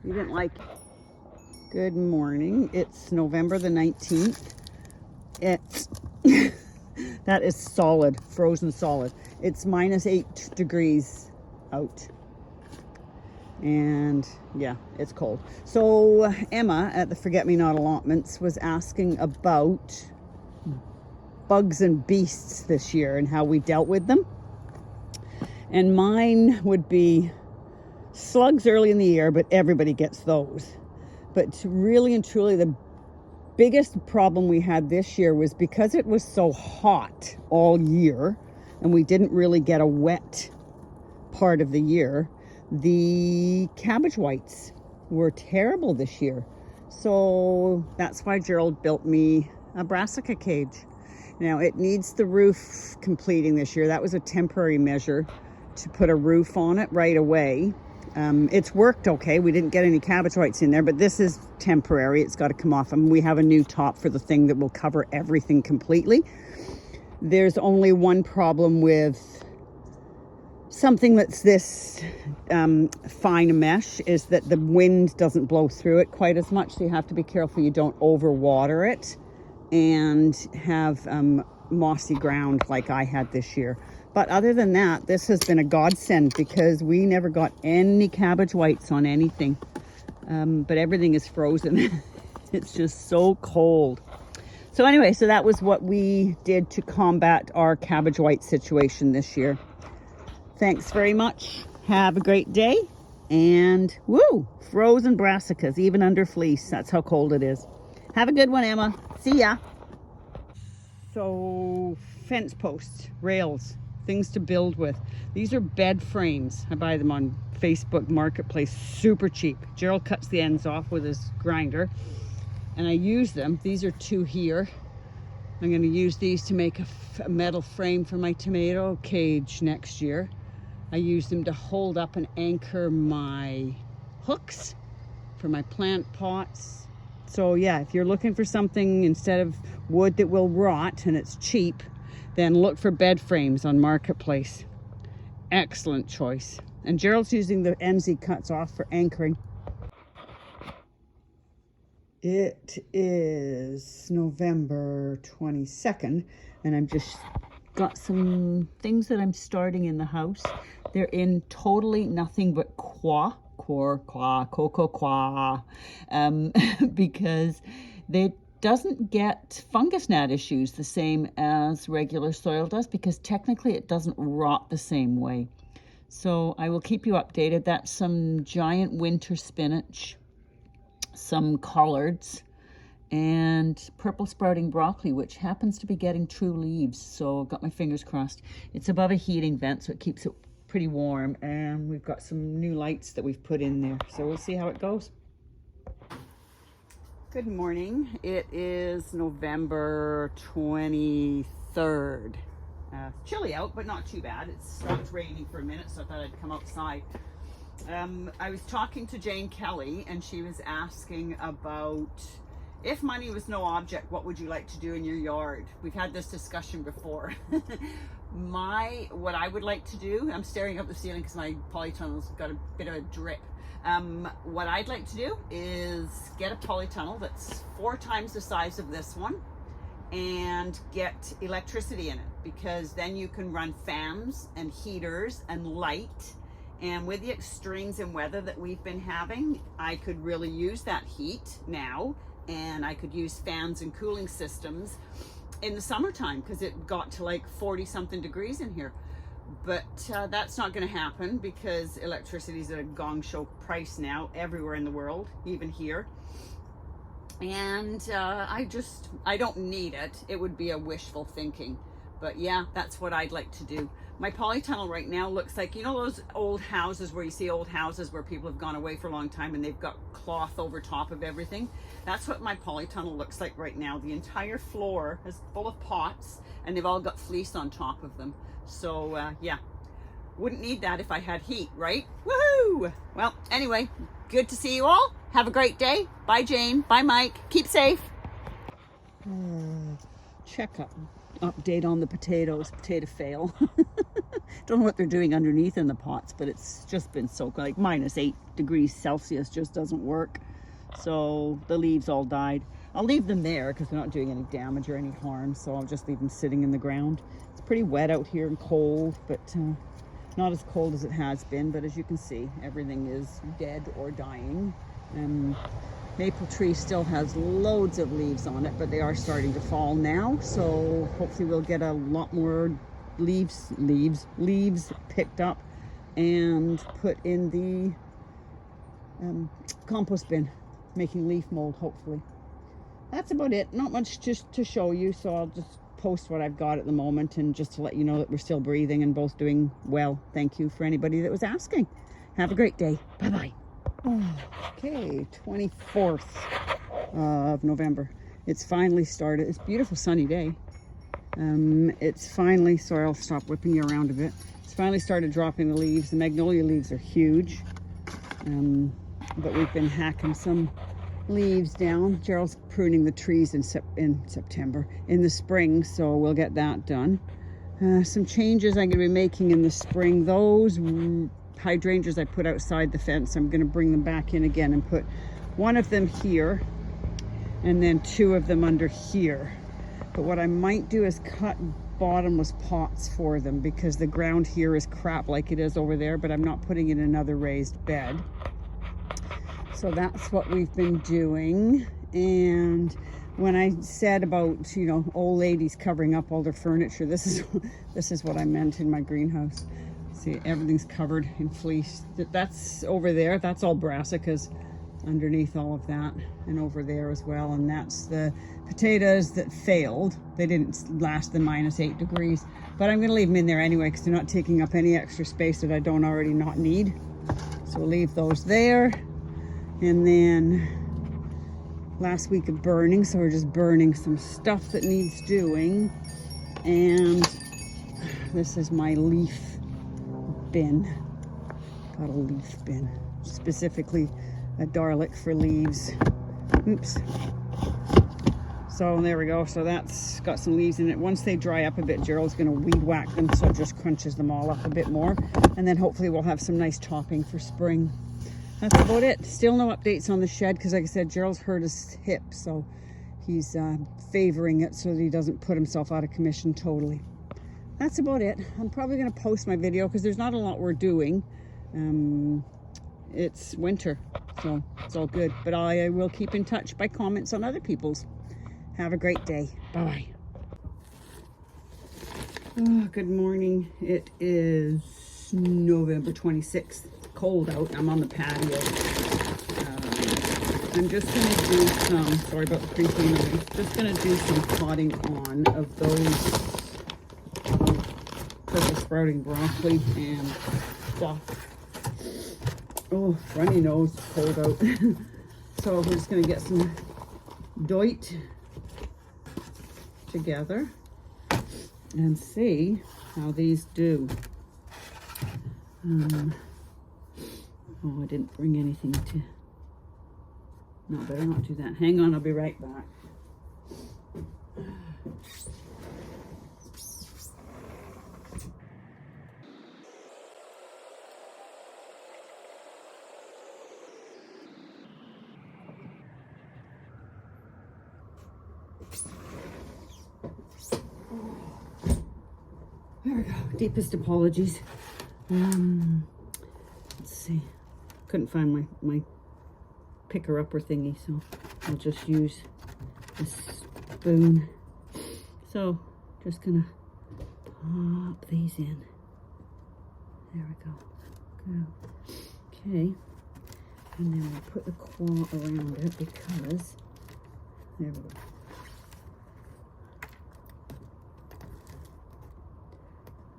You didn't like it. Good morning. It's November the 19th. It's that is solid, frozen solid. It's -8 degrees out. And yeah, it's cold. So Emma at the Forget Me Not Allotments was asking about bugs and beasts this year and how we dealt with them. And mine would be slugs early in the year, but everybody gets those. But really and truly, the biggest problem we had this year was because it was so hot all year and we didn't really get a wet part of the year, the cabbage whites were terrible this year. So that's why Gerald built me a brassica cage. Now it needs the roof completing this year. That was a temporary measure to put a roof on it right away. It's worked okay. We didn't get any cabbage whites in there, but this is temporary. It's got to come off. And we have a new top for the thing that will cover everything completely. There's only one problem with something that's this fine mesh is that the wind doesn't blow through it quite as much. So you have to be careful you don't overwater it and have mossy ground like I had this year. But other than that, this has been a godsend because we never got any cabbage whites on anything. But everything is frozen. It's just so cold. So anyway, so that was what we did to combat our cabbage white situation this year. Thanks very much. Have a great day. And woo, frozen brassicas, even under fleece. That's how cold it is. Have a good one, Emma. See ya. So fence posts, rails, things to build with. These are bed frames. I buy them on Facebook Marketplace, super cheap. Gerald cuts the ends off with his grinder and I use them. These are 2 here. I'm going to use these to make a metal frame for my tomato cage next year. I use them to hold up and anchor my hooks for my plant pots. So yeah, if you're looking for something instead of wood that will rot and it's cheap, then look for bed frames on Marketplace. Excellent choice. And Gerald's using the ends he cuts off for anchoring. It is November 22nd, and I'm just got some things that I'm starting in the house. They're in totally nothing but coco coir, because they doesn't get fungus gnat issues the same as regular soil does, because technically it doesn't rot the same way. So I will keep you updated. That's some giant winter spinach, some collards, and purple sprouting broccoli, which happens to be getting true leaves. So I've got my fingers crossed. It's above a heating vent, so it keeps it pretty warm. And we've got some new lights that we've put in there. So we'll see how it goes. Good morning. It is November 23rd. Chilly out, but not too bad. It stopped raining for a minute, so I thought I'd come outside. I was talking to Jane Kelly, and she was asking about, if money was no object, what would you like to do in your yard? We've had this discussion before. What I would like to do, I'm staring up the ceiling because my polytunnel's got a bit of a drip. What I'd like to do is get a polytunnel that's 4 times the size of this one and get electricity in it, because then you can run fans and heaters and light. And with the extremes in weather that we've been having, I could really use that heat now, and I could use fans and cooling systems in the summertime because it got to like 40 something degrees in here. But that's not going to happen because electricity is at a gong show price now everywhere in the world, even here. And I don't need it. It would be a wishful thinking. But yeah, that's what I'd like to do. My polytunnel right now looks like, you know those old houses where you see old houses where people have gone away for a long time and they've got cloth over top of everything? That's what my polytunnel looks like right now. The entire floor is full of pots and they've all got fleece on top of them. So yeah, wouldn't need that if I had heat, right? Woohoo! Well, anyway, good to see you all. Have a great day. Bye, Jane. Bye, Mike. Keep safe. Check up. Update on the potatoes. Potato fail. Don't know what they're doing underneath in the pots, but it's just been so like -8 degrees Celsius just doesn't work. So the leaves all died. I'll leave them there because they're not doing any damage or any harm, so I'll just leave them sitting in the ground. It's pretty wet out here and cold, but not as cold as it has been, but as you can see, everything is dead or dying. Maple tree still has loads of leaves on it, but they are starting to fall now, so hopefully we'll get a lot more leaves picked up and put in the compost bin, making leaf mold, hopefully. That's about it. Not much just to show you, so I'll just post what I've got at the moment and just to let you know that we're still breathing and both doing well. Thank you for anybody that was asking. Have a great day. Bye-bye. Okay, 24th of November. It's finally started. It's a beautiful sunny day. It's finally, sorry, I'll stop whipping you around a bit. It's finally started dropping the leaves. The magnolia leaves are huge. But we've been hacking some leaves down. Gerald's pruning the trees in the spring, so we'll get that done. Some changes I'm going to be making in the spring. Those hydrangeas I put outside the fence, I'm going to bring them back in again and put one of them here and then 2 of them under here. But what I might do is cut bottomless pots for them because the ground here is crap like it is over there, but I'm not putting in another raised bed. So that's what we've been doing. And when I said about, you know, old ladies covering up all their furniture, this is what I meant in my greenhouse. See, everything's covered in fleece. That's over there. That's all brassicas underneath all of that, and over there as well. And that's the potatoes that failed. They didn't last the -8 degrees, but I'm going to leave them in there anyway because they're not taking up any extra space that I don't already not need. So we'll leave those there. And then last week of burning, so we're just burning some stuff that needs doing. And this is my leaf bin. Got a leaf bin, specifically a garlic for leaves. Oops. So there we go. So that's got some leaves in it. Once they dry up a bit, Gerald's going to weed whack them so it just crunches them all up a bit more. And then hopefully we'll have some nice topping for spring. That's about it. Still no updates on the shed because, like I said, Gerald's hurt his hip, so he's favoring it so that he doesn't put himself out of commission totally. That's about it. I'm probably going to post my video because there's not a lot we're doing. It's winter, so it's all good. But I will keep in touch by comments on other people's. Have a great day. Bye-bye. Oh, good morning. It is November 26th. Cold out. I'm on the patio. I'm just going to do some, sorry about the creepy noise, just going to do some potting on of those purple sprouting broccoli and stuff. Oh, runny nose, cold out. So we're just going to get some doit together and see how these do. Oh, I didn't bring anything to... No, better not do that. Hang on, I'll be right back. There we go. Deepest apologies. Let's see. Couldn't find my picker-upper thingy, so I'll just use a spoon. So, just gonna pop these in. There we go. Good. Okay. And then we'll put the claw around it because, there we go.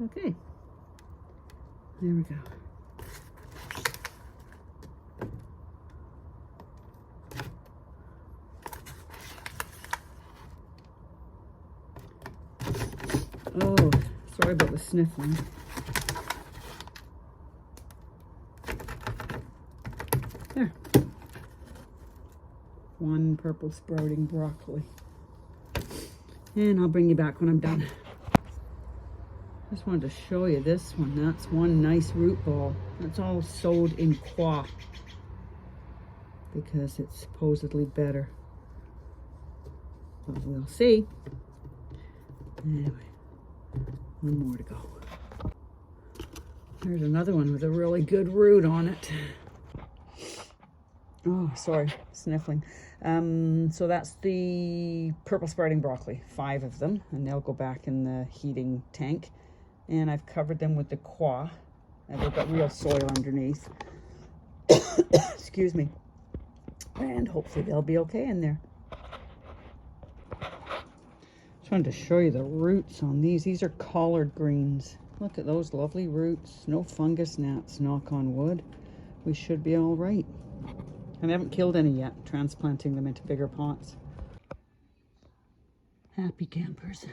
Okay. There we go. Oh, sorry about the sniffling. There. One purple sprouting broccoli. And I'll bring you back when I'm done. Just wanted to show you this one. That's one nice root ball. It's all sowed in quaff because it's supposedly better. But we'll see. Anyway, one more to go. There's another one with a really good root on it. Oh, sorry, sniffling. So that's the purple sprouting broccoli, 5 of them, and they'll go back in the heating tank. And I've covered them with the quaff, and they've got real soil underneath. Excuse me. And hopefully they'll be okay in there. Just wanted to show you the roots on these. These are collard greens. Look at those lovely roots. No fungus gnats, knock on wood. We should be all right. And I haven't killed any yet, transplanting them into bigger pots. Happy campers.